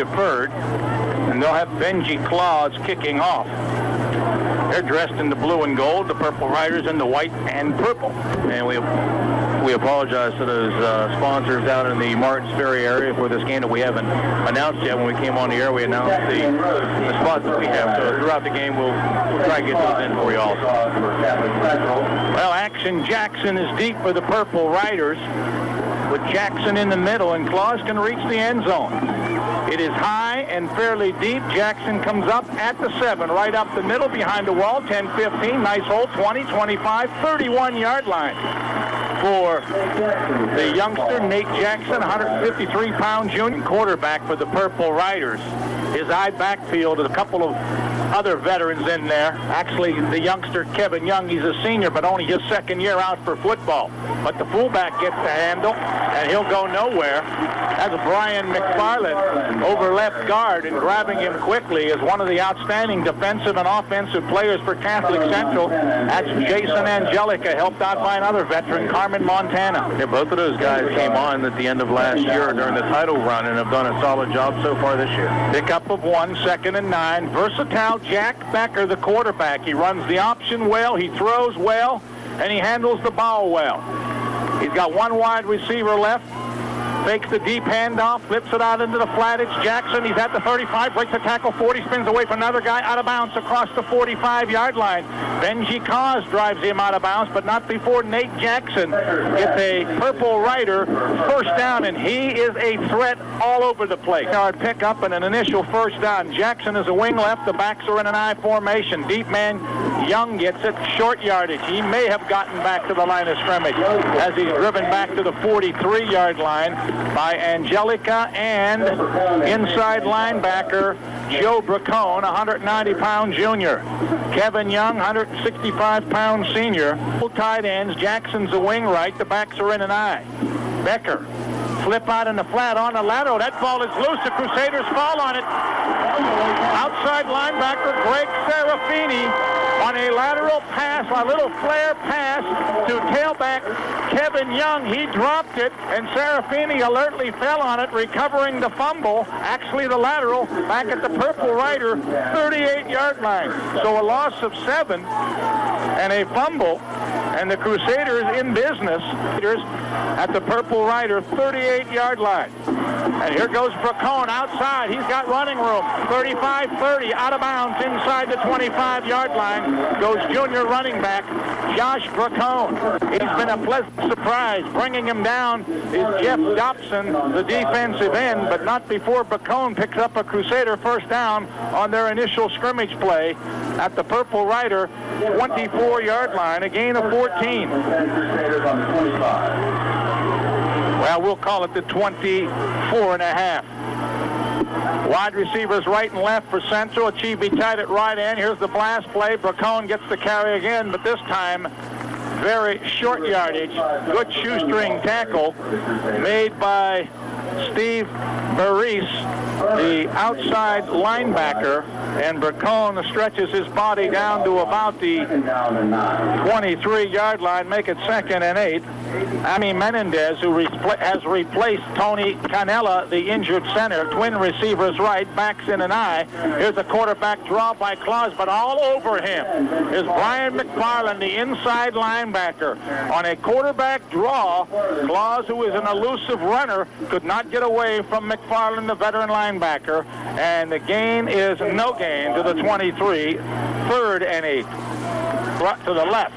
deferred, and they'll have Benji Clause kicking off. They're dressed in the blue and gold, the Purple Riders in the white and purple. And we apologize to those sponsors out in the Martins Ferry area for this game that we haven't announced yet. When we came on the air, we announced the spots that we have. So throughout the game, we'll try to get those in for you all. Well, Action Jackson is deep for the Purple Riders, with Jackson in the middle, and Clause can reach the end zone. It is high and fairly deep. Jackson comes up at the 7, right up the middle behind the wall, 10-15, nice hole, 20, 25, 31-yard line for the youngster, Nate Jackson, 153-pound junior quarterback for the Purple Riders. His eye backfield, a couple of other veterans in there. Actually, the youngster, Kevin Young, he's a senior, but only his second year out for football. But the fullback gets the handle, and he'll go nowhere. That's Brian McFarland over left guard, and grabbing him quickly is one of the outstanding defensive and offensive players for Catholic Central. That's Jason Angelica, helped out by another veteran, Carmen Montana. Yeah, both of those guys came on at the end of last year during the title run and have done a solid job so far this year. Pickup of 1, 2nd and 9. Versatile Jack Becker, the quarterback. He runs the option well, he throws well, and he handles the ball well. He's got one wide receiver left. Fakes the deep handoff, flips it out into the flat. It's Jackson. He's at the 35, breaks the tackle, 40, spins away from another guy, out of bounds across the 45-yard line. Benji Clause drives him out of bounds, but not before Nate Jackson gets a Purple Rider first down, and he is a threat all over the place. Yard pickup and an initial first down. Jackson is a wing left. The backs are in an I formation. Deep man Young gets it, short yardage. He may have gotten back to the line of scrimmage as he's driven back to the 43-yard line by Angelica and inside linebacker Joe Bracone, 190-pound junior. Kevin Young, 165-pound senior. Full tight ends. Jackson's a wing right. The backs are in an I. Becker, flip out in the flat on the lateral. That ball is loose. The Crusaders fall on it. Outside linebacker Greg Serafini on a lateral pass, a little flare pass to tailback Kevin Young. He dropped it, and Serafini alertly fell on it, recovering the fumble. Actually, the lateral back at the Purple Rider 38-yard line. So a loss of 7 and a fumble, and the Crusaders in business at the Purple Rider 38-yard line. And here goes Bracone outside. He's got running room. 35-30, out of bounds inside the 25-yard line goes junior running back Josh Bracone. He's been a pleasant surprise. Bringing him down is Jeff Dobson, the defensive end, but not before Bracone picks up a Crusader first down on their initial scrimmage play at the Purple Rider 24-yard line, a gain of 14. Well, we'll call it the 24 and a half. Wide receivers right and left for Central. Achieve tight at right end. Here's the blast play. Bracone gets the carry again, but this time very short yardage. Good shoestring tackle made by Steve Baris, the outside linebacker, and Bracone stretches his body down to about the 23-yard line, make it 2nd and 8. Ami Menendez, who has replaced Tony Canella, the injured center, twin receivers right, backs in an I. Here's a quarterback draw by Clause, but all over him is Brian McFarland, the inside linebacker. On a quarterback draw, Clause, who is an elusive runner, could not get away from McFarland, the veteran linebacker, and the gain is no gain to the 23, 3rd and 8. To the left.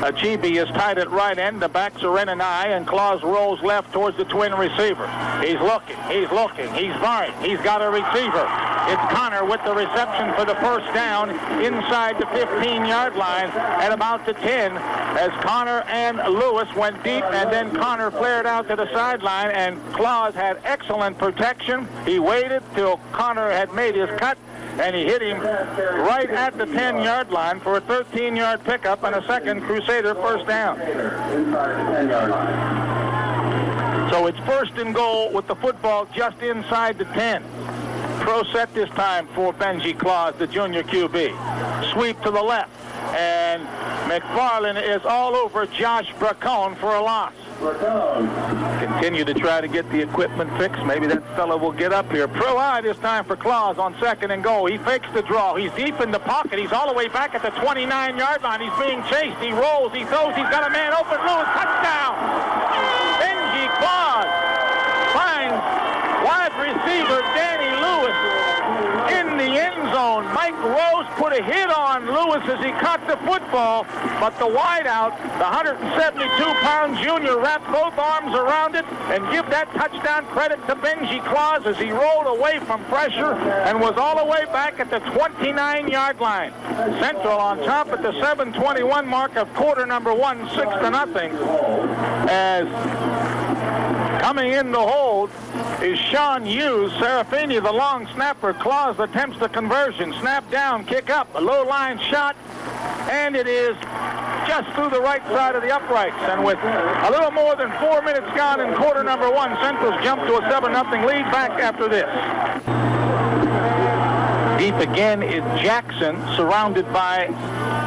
Achibi is tight at right end. The backs are in an I, and Clause rolls left towards the twin receiver. He's looking, he's firing, he's got a receiver. It's Connor with the reception for the first down inside the 15-yard line at about the 10, as Connor and Lewis went deep, and then Connor flared out to the sideline, and Clause had excellent protection. He waited till Connor had made his cut, and he hit him right at the 10-yard line for a 13-yard pickup and a second Crusader first down. So it's 1st and goal with the football just inside the 10. Pro set this time for Benji Clause, the junior QB. Sweep to the left, and McFarland is all over Josh Bracone for a loss. Continue to try to get the equipment fixed. Maybe that fellow will get up here. Pro high this time for Clause on 2nd and goal. He fakes the draw. He's deep in the pocket. He's all the way back at the 29-yard line. He's being chased. He rolls. He throws. He's got a man open. Lewis, touchdown. Benji Clause finds wide receiver Danny Lewis in the end zone. Mike Rose put a hit on Lewis as he caught the football, but the wideout, the 172-pound junior, wrapped both arms around it and give that touchdown credit to Benji Clause as he rolled away from pressure and was all the way back at the 29-yard line. Central on top at the 7:21 mark of quarter number 1, 6-0, as coming in the hold is Sean Hughes. Serafini, the long snapper. Clause attempts the conversion. Snap down, kick up, a low line shot, and it is just through the right side of the uprights. And with a little more than 4 minutes gone in quarter number 1, Central's jumped to a 7-0 lead back after this. Deep again is Jackson, surrounded by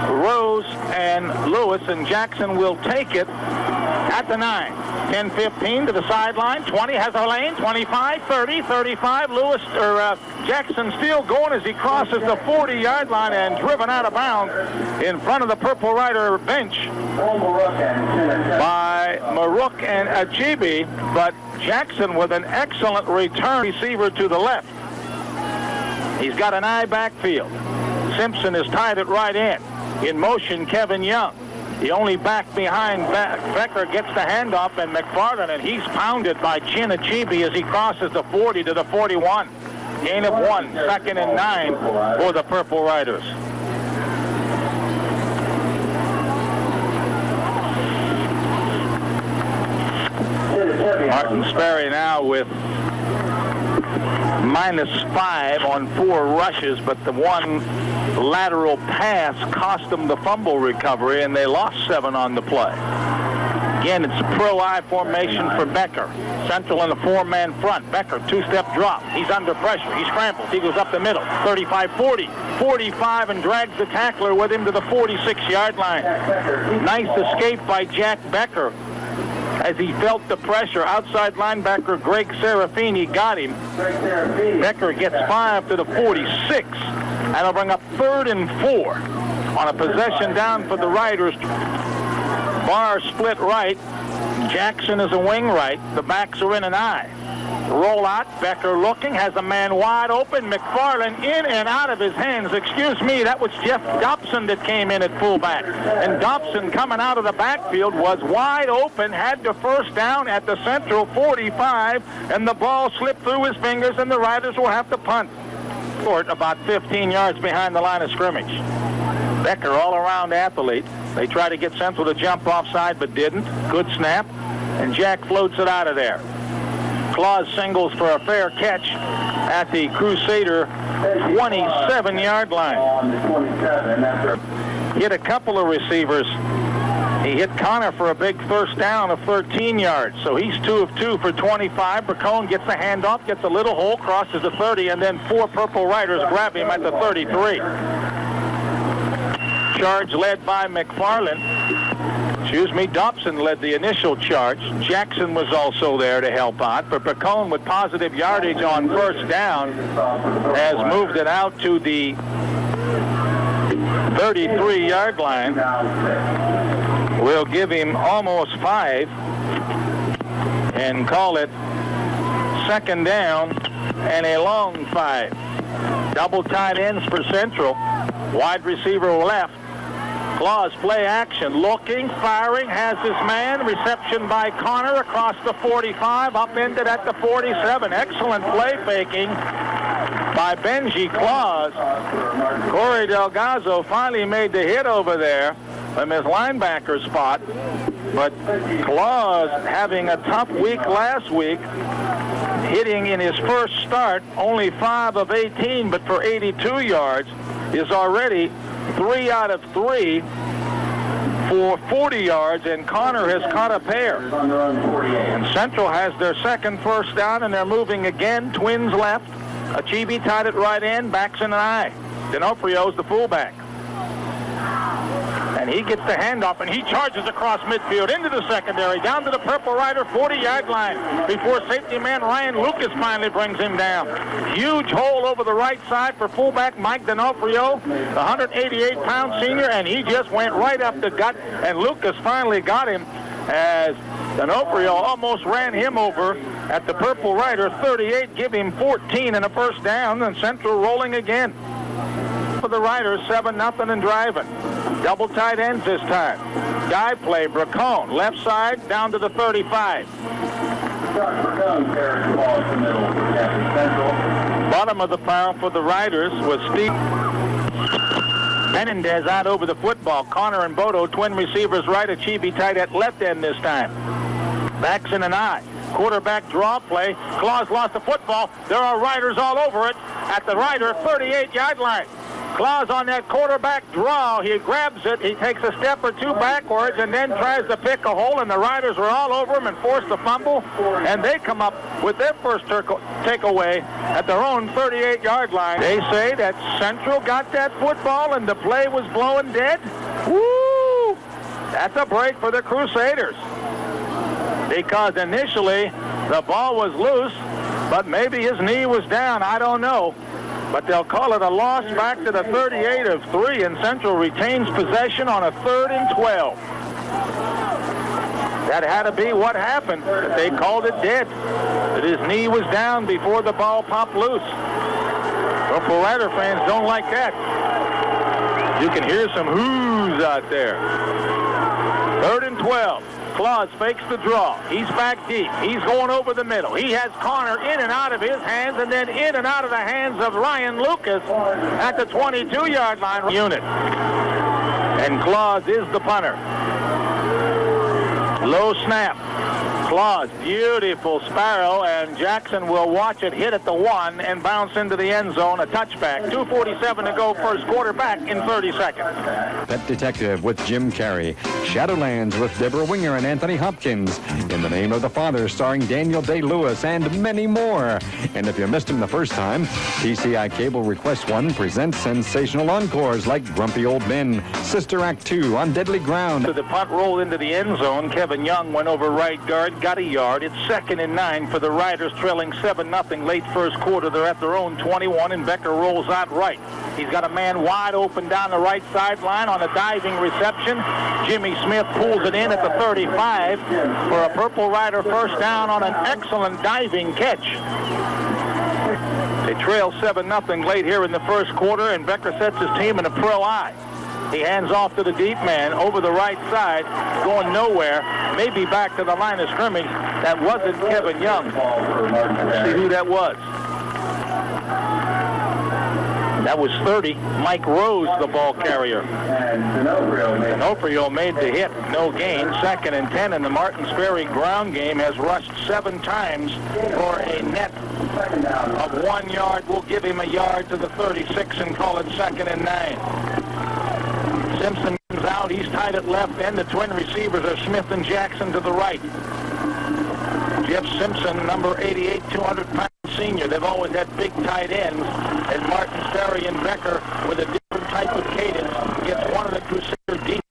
Rose and Lewis, and Jackson will take it at the 9. 10-15 to the sideline. 20 has a lane. 25, 30, 35. Jackson still going as he crosses the 40-yard line and driven out of bounds in front of the Purple Rider bench by Marook and Achibi, but Jackson with an excellent return receiver to the left. He's got an eye backfield. Simpson is tied at right end. In motion, Kevin Young. The only back behind Becker gets the handoff, and McFarland, and he's pounded by Chin Achibi as he crosses the 40 to the 41. Gain of 1, 2nd and 9 for the Purple Riders. Martins Ferry now with -5 on 4 rushes, but the one lateral pass cost them the fumble recovery, and they lost 7 on the play. Again, it's a pro-I formation for Becker. Central in the 4-man front. Becker, 2-step drop. He's under pressure. He scrambles. He goes up the middle. 35, 40, 45, and drags the tackler with him to the 46-yard line. Nice escape by Jack Becker as he felt the pressure. Outside linebacker Greg Serafini got him. Becker gets 5 to the 46. And it'll bring up 3rd and 4 on a possession down for the Riders. Barr split right. Jackson is a wing right. The backs are in an I. Roll out. Becker looking. Has a man wide open. McFarland in and out of his hands. Excuse me, that was Jeff Dobson that came in at fullback. And Dobson coming out of the backfield was wide open. Had the first down at the Central 45. And the ball slipped through his fingers, and the Riders will have to punt. About 15 yards behind the line of scrimmage. Becker, all-around athlete. They try to get Central to jump offside, but didn't. Good snap, and Jack floats it out of there. Clause singles for a fair catch at the Crusader 27-yard line. Hit a couple of receivers. He hit Connor for a big first down of 13 yards. So he's 2 of 2 for 25. Bracone gets the handoff, gets a little hole, crosses the 30, and then 4 Purple Riders grab him at the 33. Charge led by McFarland. Dobson led the initial charge. Jackson was also there to help out. But Bracone, with positive yardage on first down, has moved it out to the 33-yard line. We'll give him almost 5 and call it 2nd down and a long 5. Double tight ends for Central. Wide receiver left. Clause play action. Looking, firing, has his man. Reception by Connor across the 45, upended at the 47. Excellent play faking by Benji Clause. Corey Delgado finally made the hit over there from his linebacker spot, but Clause, having a tough week last week, hitting in his first start only 5 of 18, but for 82 yards, is already 3 out of 3 for 40 yards, and Connor has caught a pair. And Central has their 2nd first down, and they're moving again. Twins left. Achibi tied at right end, backs in an I. D'Onofrio's the fullback. And he gets the handoff, and he charges across midfield into the secondary, down to the Purple Rider 40-yard line before safety man Ryan Lucas finally brings him down. Huge hole over the right side for fullback Mike D'Onofrio, the 188-pound senior, and he just went right up the gut, and Lucas finally got him as D'Onofrio almost ran him over at the Purple Rider 38, give him 14 and a first down, and Central rolling again. For the Riders, 7-0 and driving. Double tight ends this time. Guy play, Bracone, left side, down to the 35. Bottom of the pile for the Riders was Steve Menendez out over the football. Connor and Bodo, twin receivers right, Achieve tight at left end this time. Backs in an eye. Quarterback draw play. Clause lost the football. There are Riders all over it at the Rider 38-yard line. Clause on that quarterback draw. He grabs it. He takes a step or two backwards and then tries to pick a hole, and the Riders are all over him and force the fumble, and they come up with their first takeaway at their own 38-yard line. They say that Central got that football and the play was blowing dead. Woo! That's a break for the Crusaders, because initially the ball was loose, but maybe his knee was down. I don't know. But they'll call it a loss back to the 38 of 3, and Central retains possession on a 3rd and 12. That had to be what happened. They called it dead. That his knee was down before the ball popped loose. Purple Rider fans don't like that. You can hear some whoos out there. 3rd and 12. Clause fakes the draw. He's back deep. He's going over the middle. He has Connor in and out of his hands, and then in and out of the hands of Ryan Lucas at the 22-yard line unit. And Clause is the punter. Low snap. Clause, beautiful sparrow, and Jackson will watch it hit at the 1 and bounce into the end zone, a touchback. 2:47 to go, first quarter, back in 30 seconds. Pet Detective with Jim Carrey. Shadowlands with Deborah Winger and Anthony Hopkins. In the Name of the Father, starring Daniel Day-Lewis, and many more. And if you missed him the first time, TCI Cable Request 1 presents sensational encores like Grumpy Old Men, Sister Act 2, On Deadly Ground. To the punt roll into the end zone, Kevin Young went over right guard, got a yard. It's 2nd and 9 for the Riders, trailing 7-0 late first quarter. They're at their own 21, and Becker rolls out right. He's got a man wide open down the right sideline on a diving reception. Jimmy Smith pulls it in at the 35 for a Purple Rider first down on an excellent diving catch. They trail 7-0 late here in the first quarter, and Becker sets his team in a pro eye. He hands off to the deep man over the right side, going nowhere, maybe back to the line of scrimmage. That wasn't Kevin Young. Let's see who that was. That was 30, Mike Rose, the ball carrier. D'Onofrio made the hit, no gain. 2nd and 10, and the Martins Ferry ground game has rushed 7 times for a net of 1 yard. We'll give him a yard to the 36 and call it 2nd and 9. Simpson comes out. He's tied at left end. The twin receivers are Smith and Jackson to the right. Jeff Simpson, number 88, 200-pound senior. They've always had big tight ends. And Martins Ferry and Becker, with a different type of cadence, gets one of the Crusader deep